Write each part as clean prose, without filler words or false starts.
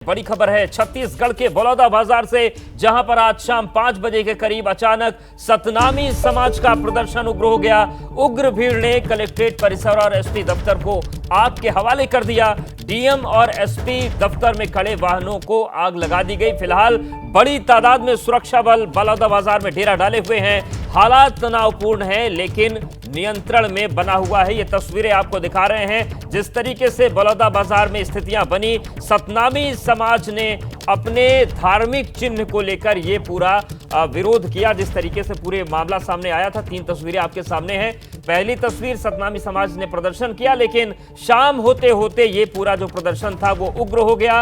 बड़ी खबर है छत्तीसगढ़ के बलौदा बाजार से, जहां पर आज शाम 5 बजे के करीब अचानक सतनामी समाज का प्रदर्शन उग्र हो गया। उग्र भीड़ ने कलेक्ट्रेट परिसर और एसपी दफ्तर को आग के हवाले कर दिया। डीएम और एसपी दफ्तर में खड़े वाहनों को आग लगा दी गई। फिलहाल बड़ी तादाद में सुरक्षा बल बलौदा बाजार में डेरा डाले हुए हैं। हालात तनावपूर्ण है लेकिन नियंत्रण में बना हुआ है। ये तस्वीरें आपको दिखा रहे हैं जिस तरीके से बलौदा बाजार में स्थितियां बनी। सतनामी समाज ने अपने धार्मिक चिन्ह को लेकर ये पूरा विरोध किया। जिस तरीके से पूरे मामला सामने आया था, 3 तस्वीरें आपके सामने हैं। पहली तस्वीर, सतनामी समाज ने प्रदर्शन किया लेकिन शाम होते होते ये पूरा जो प्रदर्शन था वो उग्र हो गया।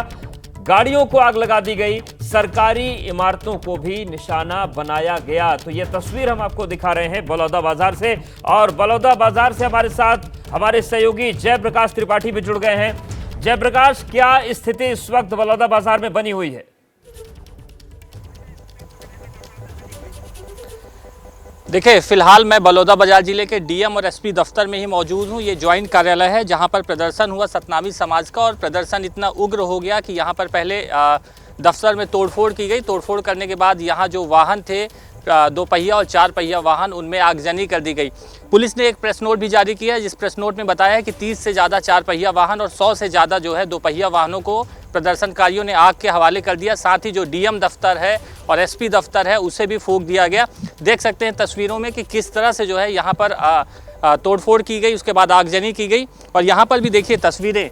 गाड़ियों को आग लगा दी गई, सरकारी इमारतों को भी निशाना बनाया गया। तो ये तस्वीर हम आपको दिखा रहे हैं बलौदा बाजार से, और बलौदा बाजार से हमारे साथ हमारे सहयोगी जयप्रकाश त्रिपाठी भी जुड़ गए हैं। जयप्रकाश, क्या स्थिति इस वक्त बलौदा बाजार में बनी हुई है? देखिए, फिलहाल मैं बलौदा बाजार जिले के डीएम और एसपी दफ्तर में ही मौजूद हूँ। ये ज्वाइंट कार्यालय है जहाँ पर प्रदर्शन हुआ सतनामी समाज का, और प्रदर्शन इतना उग्र हो गया कि यहाँ पर पहले दफ्तर में तोड़फोड़ की गई। तोड़फोड़ करने के बाद यहाँ जो वाहन थे, 2 पहिया और 4 पहिया वाहन, उनमें आगजनी कर दी गई। पुलिस ने एक प्रेस नोट भी जारी किया है, जिस प्रेस नोट में बताया है कि 30 से ज़्यादा 4 पहिया वाहन और 100 से ज़्यादा जो है 2 पहिया वाहनों को प्रदर्शनकारियों ने आग के हवाले कर दिया। साथ ही जो डीएम दफ्तर है और एसपी दफ्तर है उसे भी फूंक दिया गया। देख सकते हैं तस्वीरों में कि किस तरह से जो है यहाँ पर तोड़फोड़ की गई, उसके बाद आगजनी की गई। और यहाँ पर भी देखिए तस्वीरें,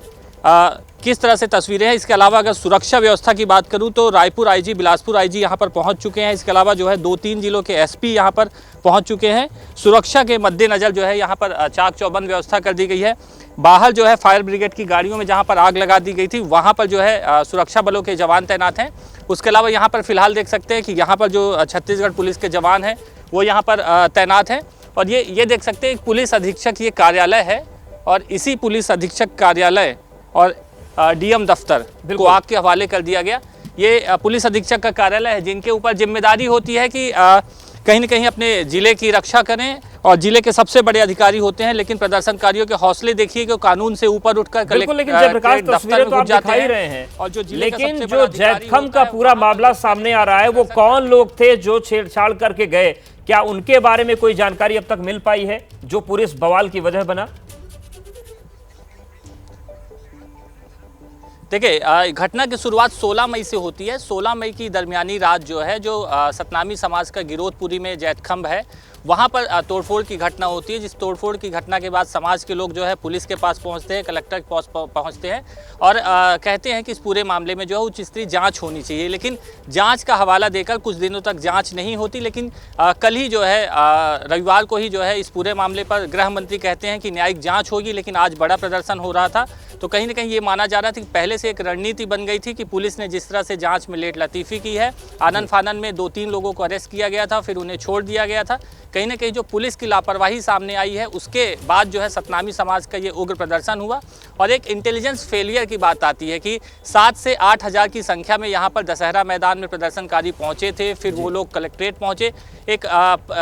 किस तरह से तस्वीरें हैं। इसके अलावा अगर सुरक्षा व्यवस्था की बात करूं तो रायपुर आईजी, बिलासपुर आईजी यहां पर पहुंच चुके हैं। इसके अलावा जो है 2-3 जिलों के एसपी यहां पर पहुंच चुके हैं। सुरक्षा के मद्देनज़र जो है यहां पर चाक चौबंद व्यवस्था कर दी गई है। बाहर जो है फायर ब्रिगेड की गाड़ियों में जहां पर आग लगा दी गई थी, वहां पर जो है सुरक्षा बलों के जवान तैनात हैं। उसके अलावा यहाँ पर फिलहाल देख सकते हैं कि यहाँ पर जो छत्तीसगढ़ पुलिस के जवान हैं वो यहाँ पर तैनात हैं। और ये देख सकते हैं पुलिस अधीक्षक ये कार्यालय है, और इसी पुलिस अधीक्षक कार्यालय और डीएम दफ्तर को आग के हवाले कर दिया गया। ये पुलिस अधीक्षक का कार्यालय है जिनके ऊपर जिम्मेदारी होती है कि कहीं न कहीं अपने ज़िले की रक्षा करें, और जिले के सबसे बड़े अधिकारी होते हैं। लेकिन प्रदर्शनकारियों के हौसले देखिए कि कानून से ऊपर उठकर कलेक्ट्रेट दफ्तर में दिखा ही रहे हैं। और जो लेकिन जो जैतखम का पूरा मामला सामने आ रहा है, वो कौन लोग थे जो छेड़छाड़ करके गए? क्या उनके बारे में कोई जानकारी अब तक मिल पाई है जो पूरे इस बवाल की वजह बना? देखिए, घटना की शुरुआत 16 मई से होती है। 16 मई की दरमियानी रात जो है, जो सतनामी समाज का गिरोधपुरी में जैतखंभ है, वहाँ पर तोड़फोड़ की घटना होती है। जिस तोड़फोड़ की घटना के बाद समाज के लोग जो है पुलिस के पास पहुँचते हैं, कलेक्टर के पास पहुँचते हैं और कहते हैं कि इस पूरे मामले में जो है उच्च स्तरीय जांच होनी चाहिए। लेकिन जांच का हवाला देकर कुछ दिनों तक जांच नहीं होती। लेकिन कल ही जो है रविवार को ही जो है इस पूरे मामले पर गृह मंत्री कहते हैं कि न्यायिक जाँच होगी। लेकिन आज बड़ा प्रदर्शन हो रहा था, तो कहीं ना कहीं ये माना जा रहा था कि पहले से एक रणनीति बन गई थी कि पुलिस ने जिस तरह से जांच में लेट लतीफ़ी की है, आनन फानन में 2-3 लोगों को अरेस्ट किया गया था, फिर उन्हें छोड़ दिया गया था। कहीं ना कहीं जो पुलिस की लापरवाही सामने आई है, उसके बाद जो है सतनामी समाज का ये उग्र प्रदर्शन हुआ। और एक इंटेलिजेंस फेलियर की बात आती है कि 7 से 8 हज़ार की संख्या में यहाँ पर दशहरा मैदान में प्रदर्शनकारी पहुँचे थे। फिर वो लोग कलेक्ट्रेट पहुँचे। एक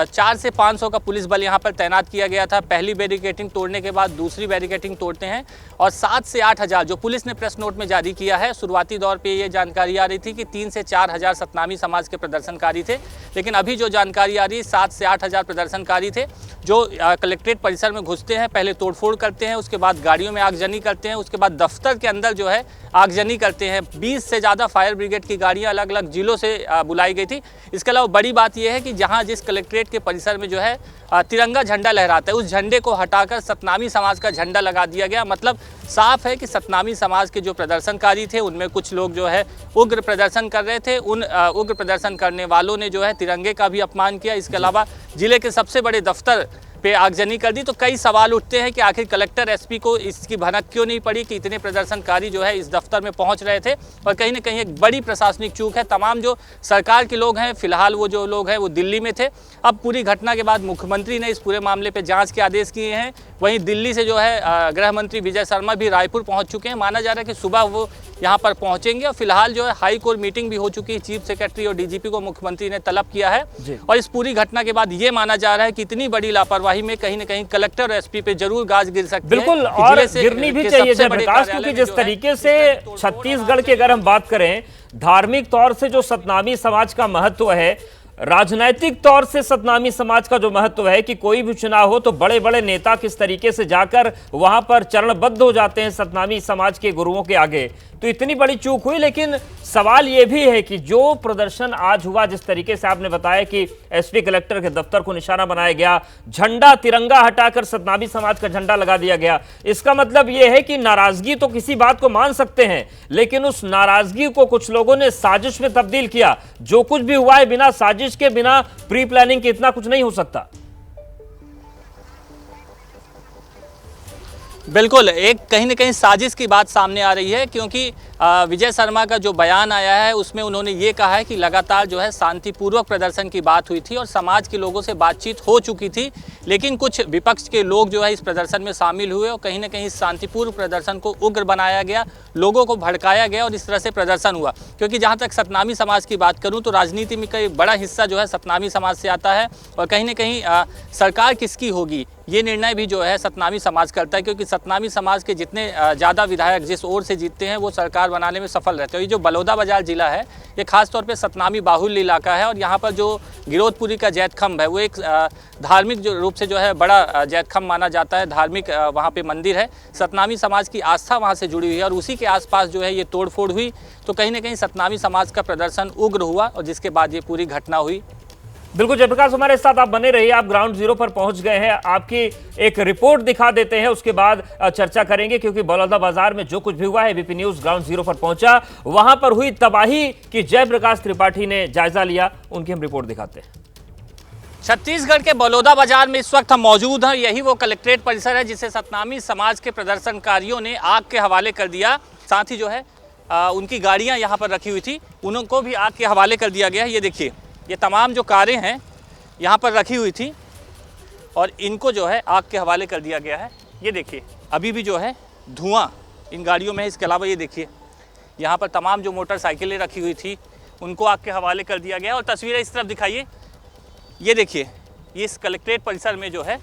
400 से 500 का पुलिस बल यहाँ पर तैनात किया गया था। पहली बैरिकेटिंग तोड़ने के बाद दूसरी बैरिकेटिंग तोड़ते हैं, और 7 से 8 हज़ार जो पुलिस ने प्रेस नोट में जारी किया है, शुरुआती दौर पे ये जानकारी आ रही थी कि 3 से 4 हज़ार सतनामी समाज के प्रदर्शनकारी थे। लेकिन अभी जो जानकारी आ रही है, 7 से 8 हज़ार प्रदर्शनकारी थे जो कलेक्ट्रेट परिसर में घुसते हैं, पहले तोड़फोड़ करते हैं, उसके बाद गाड़ियों में आगजनी करते हैं, उसके बाद दफ्तर के अंदर जो है आगजनी करते हैं। 20 से ज़्यादा फायर ब्रिगेड की गाड़ियाँ अलग अलग जिलों से बुलाई गई थी। इसके अलावा बड़ी बात यह है कि जहाँ जिस कलेक्ट्रेट के परिसर में जो है तिरंगा झंडा लहराता है, उस झंडे को हटाकर सतनामी समाज का झंडा लगा दिया गया। मतलब साफ है कि सतनामी समाज के जो प्रदर्शनकारी थे उनमें कुछ लोग जो है उग्र प्रदर्शन कर रहे थे। उन उग्र प्रदर्शन करने वालों ने जो है तिरंगे का भी अपमान किया। इसके अलावा जिले के सबसे बड़े दफ्तर पे आगजनी कर दी। तो कई सवाल उठते हैं कि आखिर कलेक्टर एसपी को इसकी भनक क्यों नहीं पड़ी कि इतने प्रदर्शनकारी जो है इस दफ्तर में पहुंच रहे थे। और कहीं ना कहीं एक बड़ी प्रशासनिक चूक है। तमाम जो सरकार के लोग हैं, फिलहाल वो जो लोग हैं वो दिल्ली में थे। अब पूरी घटना के बाद मुख्यमंत्री ने इस पूरे मामले पर जाँच के आदेश किए हैं। वहीं दिल्ली से जो है गृह मंत्री विजय शर्मा भी रायपुर पहुँच चुके हैं। माना जा रहा है कि सुबह वो यहाँ पर पहुंचेंगे। और फिलहाल जो है हाई कोर्ट मीटिंग भी हो चुकी है, चीफ सेक्रेटरी और डीजीपी को मुख्यमंत्री ने तलब किया है। और इस पूरी घटना के बाद ये माना जा रहा है कि इतनी बड़ी लापरवाही में कहीं न कहीं कलेक्टर और एसपी पे जरूर गाज गिर सकती है। बिल्कुल, और गिरनी भी चाहिए जयप्रकाश, क्योंकि जिस तरीके से छत्तीसगढ़ की अगर हम बात करें, धार्मिक तौर से जो सतनामी समाज का महत्व है, राजनीतिक तौर से सतनामी समाज का जो महत्व है कि कोई भी चुनाव हो तो बड़े बड़े नेता किस तरीके से जाकर वहां पर चरणबद्ध हो जाते हैं सतनामी समाज के गुरुओं के आगे, तो इतनी बड़ी चूक हुई। लेकिन सवाल यह भी है कि जो प्रदर्शन आज हुआ, जिस तरीके से आपने बताया कि एसपी कलेक्टर के दफ्तर को निशाना बनाया गया, झंडा तिरंगा हटाकर सतनामी समाज का झंडा लगा दिया गया, इसका मतलब यह है कि नाराजगी तो किसी बात को मान सकते हैं, लेकिन उस नाराजगी को कुछ लोगों ने साजिश में तब्दील किया। जो कुछ भी हुआ है बिना साजिश के, बिना प्री प्लानिंग के इतना कुछ नहीं हो सकता। बिल्कुल, एक कहीं न कहीं साजिश की बात सामने आ रही है, क्योंकि विजय शर्मा का जो बयान आया है उसमें उन्होंने ये कहा है कि लगातार जो है शांतिपूर्वक प्रदर्शन की बात हुई थी और समाज के लोगों से बातचीत हो चुकी थी, लेकिन कुछ विपक्ष के लोग जो है इस प्रदर्शन में शामिल हुए और कहीं न कहीं इस शांतिपूर्व प्रदर्शन को उग्र बनाया गया, लोगों को भड़काया गया और इस तरह से प्रदर्शन हुआ। क्योंकि जहाँ तक सतनामी समाज की बात करूँ तो राजनीति में कई बड़ा हिस्सा जो है सतनामी समाज से आता है और कहीं न कहीं सरकार किसकी होगी ये निर्णय भी जो है सतनामी समाज करता है, क्योंकि सतनामी समाज के जितने ज़्यादा विधायक जिस ओर से जीतते हैं वो सरकार बनाने में सफल रहते हैं। ये जो बलौदाबाजार जिला है ये खास तौर पे सतनामी बाहुल्य इलाका है और यहाँ पर जो गिरोधपुरी का जैतखंभ है वो एक धार्मिक जो रूप से जो है बड़ा जैतखंभ माना जाता है, धार्मिक वहाँ पे मंदिर है, सतनामी समाज की आस्था वहाँ से जुड़ी हुई है और उसी के आसपास जो है ये तोड़फोड़ हुई, तो कहीं ना कहीं सतनामी समाज का प्रदर्शन उग्र हुआ और जिसके बाद ये पूरी घटना हुई। बिल्कुल जयप्रकाश, हमारे साथ आप बने रहिए, आप ग्राउंड जीरो पर पहुंच गए हैं, आपकी एक रिपोर्ट दिखा देते हैं, उसके बाद चर्चा करेंगे, क्योंकि बलौदाबाजार में जो कुछ भी हुआ है एबीपी न्यूज ग्राउंड जीरो पर पहुंचा, वहां पर हुई तबाही की जयप्रकाश त्रिपाठी ने जायजा लिया, उनकी हम रिपोर्ट दिखाते हैं। छत्तीसगढ़ के बलौदाबाजार में इस वक्त हम मौजूद हैं, यही वो कलेक्ट्रेट परिसर है जिसे सतनामी समाज के प्रदर्शनकारियों ने आग के हवाले कर दिया। साथ ही जो है उनकी गाड़ियाँ यहाँ पर रखी हुई थी उनको भी आग के हवाले कर दिया गया है। ये देखिए, ये तमाम जो कारें हैं यहाँ पर रखी हुई थी और इनको जो है आग के हवाले कर दिया गया है। ये देखिए अभी भी जो है धुआं इन गाड़ियों में है। इसके अलावा ये देखिए यहाँ पर तमाम जो मोटरसाइकिलें रखी हुई थी उनको आग के हवाले कर दिया गया। और तस्वीरें इस तरफ दिखाइए, ये देखिए, ये इस कलेक्ट्रेट परिसर में जो है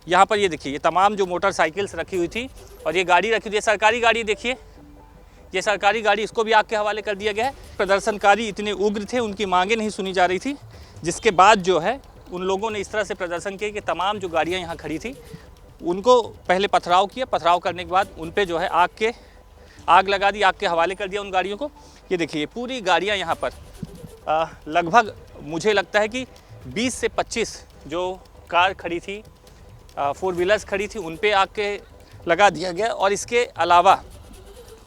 यहाँ पर ये देखिए ये तमाम जो मोटरसाइकिल्स रखी हुई थी और ये गाड़ी रखी हुई है, सरकारी गाड़ी देखिए, ये सरकारी गाड़ी, इसको भी आग के हवाले कर दिया गया है। प्रदर्शनकारी इतने उग्र थे, उनकी मांगें नहीं सुनी जा रही थी, जिसके बाद जो है उन लोगों ने इस तरह से प्रदर्शन किया कि तमाम जो गाड़ियां यहाँ खड़ी थी उनको पहले पथराव किया, पथराव करने के बाद उन पे जो है आग लगा दी, आग के हवाले कर दिया उन गाड़ियों को। ये देखिए पूरी गाड़ियाँ यहाँ पर लगभग मुझे लगता है कि 20 से 25 जो कार खड़ी थी, 4 व्हीलर्स खड़ी थी, उन पे आग के लगा दिया गया। और इसके अलावा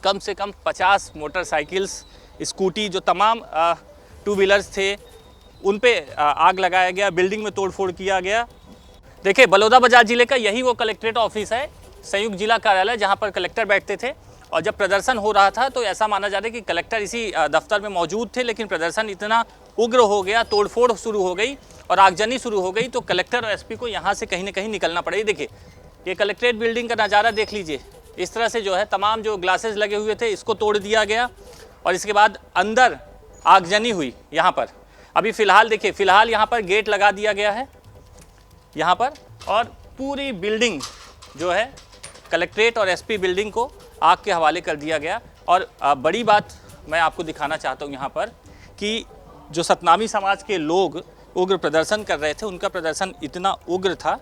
कम से कम 50 मोटरसाइकिल्स, स्कूटी, जो तमाम 2 व्हीलर्स थे उन पे आग लगाया गया, बिल्डिंग में तोड़फोड़ किया गया। देखिए बलौदाबाजार जिले का यही वो कलेक्ट्रेट ऑफिस है, संयुक्त जिला कार्यालय, जहां पर कलेक्टर बैठते थे। और जब प्रदर्शन हो रहा था तो ऐसा माना जा रहा है कि कलेक्टर इसी दफ्तर में मौजूद थे, लेकिन प्रदर्शन इतना उग्र हो गया, तोड़फोड़ शुरू हो गई और आगजनी शुरू हो गई, तो कलेक्टर और एसपी को यहाँ से कहीं ना कहीं निकलना पड़ा। देखिए ये कलेक्ट्रेट बिल्डिंग का नज़ारा देख लीजिए, इस तरह से जो है तमाम जो ग्लासेस लगे हुए थे इसको तोड़ दिया गया और इसके बाद अंदर आगजनी हुई यहाँ पर। अभी फ़िलहाल देखिए, फ़िलहाल यहाँ पर गेट लगा दिया गया है यहाँ पर, और पूरी बिल्डिंग जो है कलेक्ट्रेट और एसपी बिल्डिंग को आग के हवाले कर दिया गया। और बड़ी बात मैं आपको दिखाना चाहता हूँ यहाँ पर कि जो सतनामी समाज के लोग उग्र प्रदर्शन कर रहे थे, उनका प्रदर्शन इतना उग्र था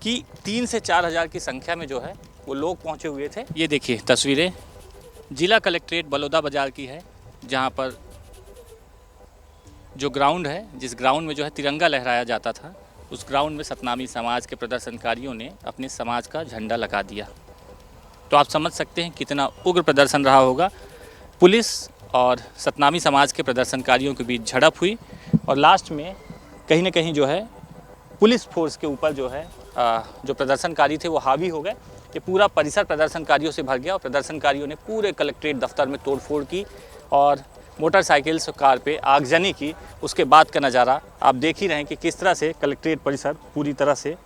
कि 3 से 4 हज़ार की संख्या में जो है वो लोग पहुंचे हुए थे। ये देखिए तस्वीरें जिला कलेक्ट्रेट बलौदाबाजार की है, जहां पर जो ग्राउंड है, जिस ग्राउंड में जो है तिरंगा लहराया जाता था, उस ग्राउंड में सतनामी समाज के प्रदर्शनकारियों ने अपने समाज का झंडा लगा दिया। तो आप समझ सकते हैं कितना उग्र प्रदर्शन रहा होगा। पुलिस और सतनामी समाज के प्रदर्शनकारियों के बीच झड़प हुई और लास्ट में कहीं ना कहीं जो है पुलिस फोर्स के ऊपर जो है जो प्रदर्शनकारी थे वो हावी हो गए। ये पूरा परिसर प्रदर्शनकारियों से भर गया और प्रदर्शनकारियों ने पूरे कलेक्ट्रेट दफ्तर में तोड़फोड़ की और मोटरसाइकिल्स और कार पे आगजनी की। उसके बाद का नज़ारा आप देख ही रहे हैं कि किस तरह से कलेक्ट्रेट परिसर पूरी तरह से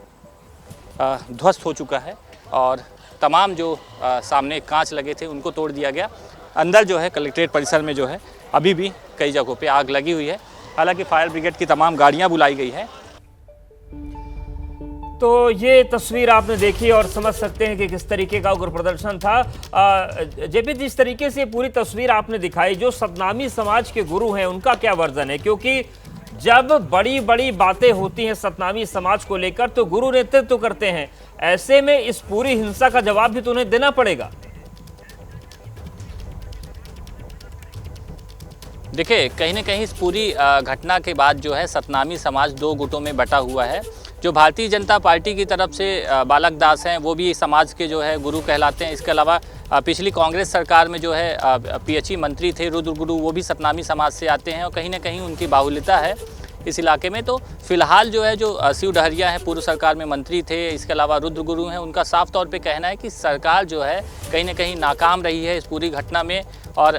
ध्वस्त हो चुका है और तमाम जो सामने कांच लगे थे उनको तोड़ दिया गया। अंदर जो है कलेक्ट्रेट परिसर में जो है अभी भी कई जगहों पे आग लगी हुई है। हालांकि फायर ब्रिगेड की तमाम गाड़ियां बुलाई गई है। तो ये तस्वीर आपने देखी और समझ सकते हैं कि किस तरीके का उग्र प्रदर्शन था। जेपी, जिस तरीके से पूरी तस्वीर आपने दिखाई, जो सतनामी समाज के गुरु हैं उनका क्या वर्जन है? क्योंकि जब बड़ी बड़ी बातें होती हैं सतनामी समाज को लेकर तो गुरु नेतृत्व करते हैं, ऐसे में इस पूरी हिंसा का जवाब भी तो उन्हें देना पड़ेगा। देखिए, कहीं ना कहीं इस पूरी घटना के बाद जो है सतनामी समाज दो गुटों में बटा हुआ है। जो भारतीय जनता पार्टी की तरफ से बालक दास हैं वो भी समाज के जो है गुरु कहलाते हैं। इसके अलावा पिछली कांग्रेस सरकार में जो है पीएचई मंत्री थे रुद्र गुरु, वो भी सतनामी समाज से आते हैं और कहीं ना कहीं उनकी बाहुल्यता है इस इलाके में। तो फिलहाल जो है जो शिव डहरिया हैं पूर्व सरकार में मंत्री थे, इसके अलावा रुद्र गुरु हैं, उनका साफ तौर पे कहना है कि सरकार जो है कहीं ना कहीं नाकाम रही है इस पूरी घटना में। और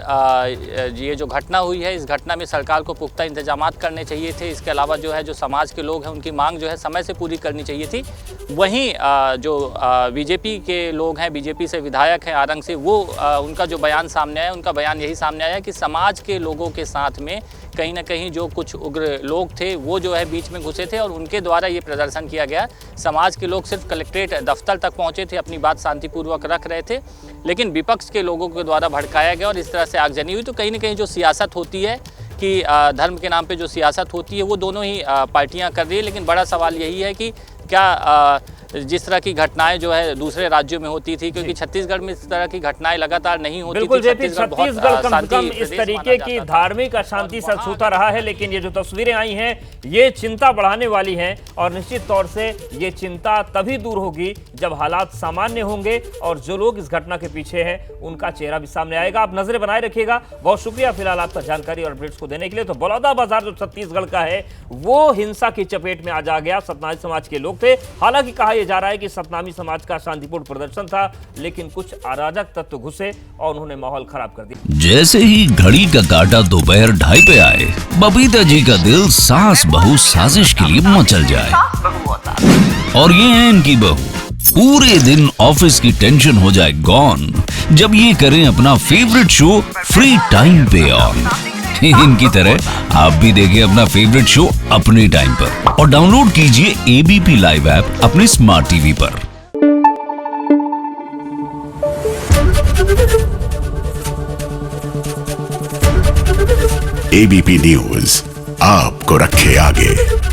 ये जो घटना हुई है इस घटना में सरकार को पुख्ता इंतजामात करने चाहिए थे। इसके अलावा जो है जो समाज के लोग हैं उनकी मांग जो है समय से पूरी करनी चाहिए थी। वहीं जो बीजेपी के लोग हैं, बीजेपी से विधायक हैं आरंग से, वो उनका जो बयान सामने आया, उनका बयान यही सामने आया कि समाज के लोगों के साथ में कहीं ना कहीं जो कुछ उग्र लोग थे वो जो है बीच में घुसे थे और उनके द्वारा ये प्रदर्शन किया गया। समाज के लोग सिर्फ कलेक्ट्रेट दफ्तर तक पहुंचे थे, अपनी बात शांतिपूर्वक रख रहे थे, लेकिन विपक्ष के लोगों के द्वारा भड़काया गया और इस तरह से आगजनी हुई। तो कहीं ना कहीं जो सियासत होती है कि धर्म के नाम पे जो सियासत होती है वो दोनों ही पार्टियां कर रही है। लेकिन बड़ा सवाल यही है कि क्या जिस तरह की घटनाएं जो है दूसरे राज्यों में होती थी, क्योंकि छत्तीसगढ़ में इस तरह की घटनाएं लगातार नहीं होती थी। छत्तीसगढ़ कम से कम इस तरीके की धार्मिक अशांति से छूता रहा है, लेकिन ये जो तस्वीरें आई हैं ये चिंता बढ़ाने वाली हैं और निश्चित तौर से ये चिंता तभी दूर होगी जब हालात सामान्य होंगे और जो लोग इस घटना के पीछे हैं उनका चेहरा भी सामने आएगा। आप नजरें बनाए रखिएगा। बहुत शुक्रिया फिलहाल आपका जानकारी और अपडेट्स को देने के लिए। तो बलौदाबाजार जो छत्तीसगढ़ का है वो हिंसा की चपेट में आ जा गया। सतनामी समाज के लोग थे, हालांकि कहा जा रहा है कि सतनामी समाज का शांतिपूर्ण प्रदर्शन था, लेकिन कुछ अराजक तत्व घुसे और उन्होंने माहौल खराब कर दिया। जैसे ही घड़ी का काटा दोपहर 2:30 पे आए, बबीता जी का दिल सास बहू साजिश के लिए मचल जाए। और ये है इनकी बहू, पूरे दिन ऑफिस की टेंशन हो जाए गॉन जब ये करें अपना फेवरेट शो फ्री टाइम पे ऑन। इनकी तरह आप भी देखिए अपना फेवरेट शो अपने टाइम पर और डाउनलोड कीजिए एबीपी लाइव ऐप अपने स्मार्ट टीवी पर। एबीपी न्यूज आपको रखे आगे।